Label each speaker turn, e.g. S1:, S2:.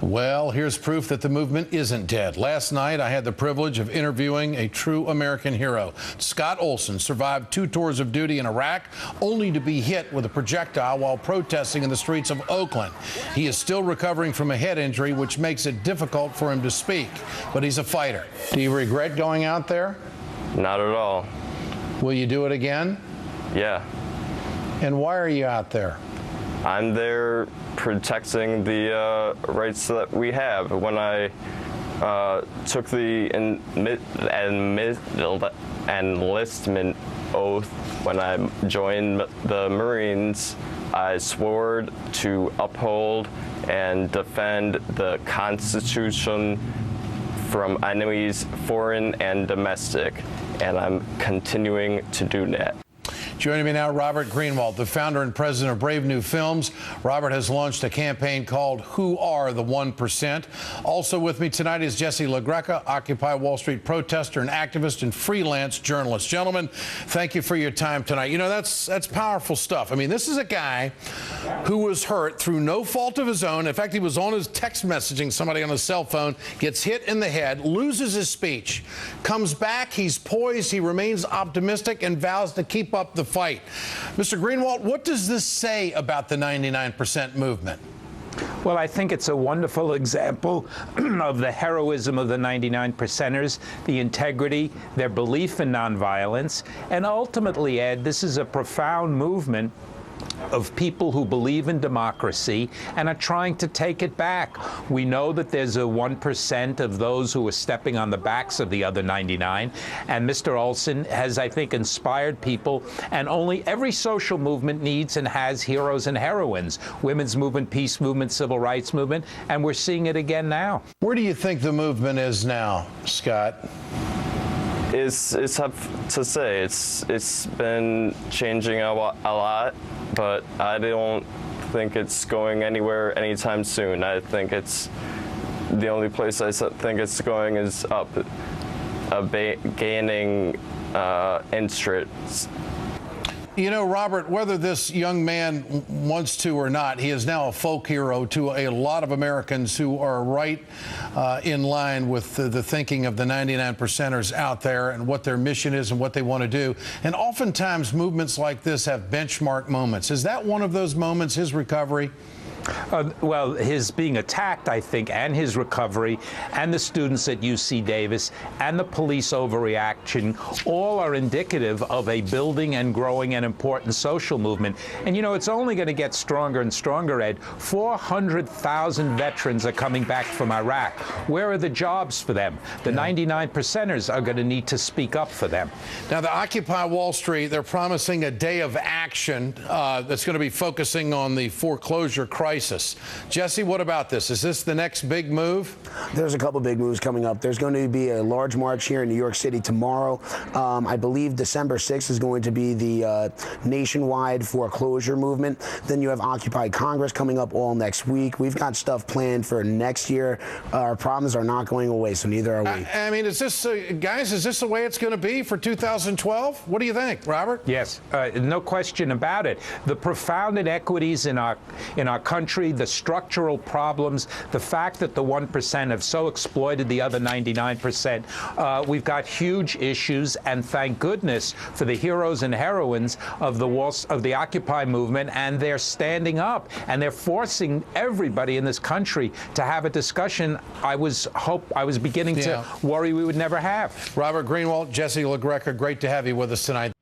S1: Well, here's proof that the movement isn't dead. Last night, I had the privilege of interviewing a true American hero. Scott Olson survived 2 tours of duty in Iraq, only to be hit with a projectile while protesting in the streets of Oakland. He is still recovering from a head injury, which makes it difficult for him to speak, but he's a fighter. Do you regret going out there?
S2: Not at all.
S1: Will you do it again?
S2: Yeah.
S1: And why are you out there?
S2: I'm there protecting the rights that we have. When I took the enlistment oath when I joined the Marines, I swore to uphold and defend the Constitution from enemies, foreign and domestic, and I'm continuing to do that.
S1: Joining me now, Robert Greenwald, the founder and president of Brave New Films. Robert has launched a campaign called Who Are the 1%? Also with me tonight is Jesse LaGreca, Occupy Wall Street protester and activist and freelance journalist. Gentlemen, thank you for your time tonight. You know, that's powerful stuff. I mean, this is a guy who was hurt through no fault of his own. In fact, he was on his text messaging somebody on his cell phone, gets hit in the head, loses his speech, comes back, he's poised, he remains optimistic and vows to keep up the fight. Mr. Greenwald, what does this say about the 99% movement?
S3: Well, I think it's a wonderful example of the heroism of the 99%ers, the integrity, their belief in nonviolence, and ultimately, Ed, this is a profound movement of people who believe in democracy and are trying to take it back. We know that there's a 1% of those who are stepping on the backs of the other 99, and Mr. Olson has, I think, inspired people, and only every social movement needs and has heroes and heroines. Women's movement, peace movement, civil rights movement, and we're seeing it again now.
S1: Where do you think the movement is now, Scott?
S2: It's tough to say. It's been changing a lot, but I don't think it's going anywhere anytime soon. I think it's the only place I think it's going is up, gaining interest.
S1: You know, Robert, whether this young man wants to or not, he is now a folk hero to a lot of Americans who are right in line with the thinking of the 99%ers out there and what their mission is and what they want to do. And oftentimes movements like this have benchmark moments. Is that one of those moments, his recovery?
S3: Well, his being attacked, I think, and his recovery, and the students at UC Davis, and the police overreaction, all are indicative of a building and growing and important social movement. And, you know, it's only going to get stronger and stronger, Ed. 400,000 veterans are coming back from Iraq. Where are the jobs for them? The 99%ers are going to need to speak up for them.
S1: Now, the Occupy Wall Street, they're promising a day of action that's going to be focusing on the foreclosure crisis. Jesse, what about this? Is this the next big move?
S4: There's a couple big moves coming up. There's going to be a large march here in New York City tomorrow. I believe December 6th is going to be the nationwide foreclosure movement. Then you have Occupy Congress coming up all next week. We've got stuff planned for next year. Our problems are not going away, so neither are we.
S1: I mean, is this, guys, is this the way it's going to be for 2012? What do you think, Robert?
S3: Yes, no question about it. The profound inequities in our country, the structural problems, the fact that the 1% have so exploited the other 99%. We've got huge issues, and thank goodness for the heroes and heroines of the Occupy movement, and they're standing up, and they're forcing everybody in this country to have a discussion I was beginning to worry we would never have.
S1: Robert Greenwald, Jesse LaGreca, great to have you with us tonight.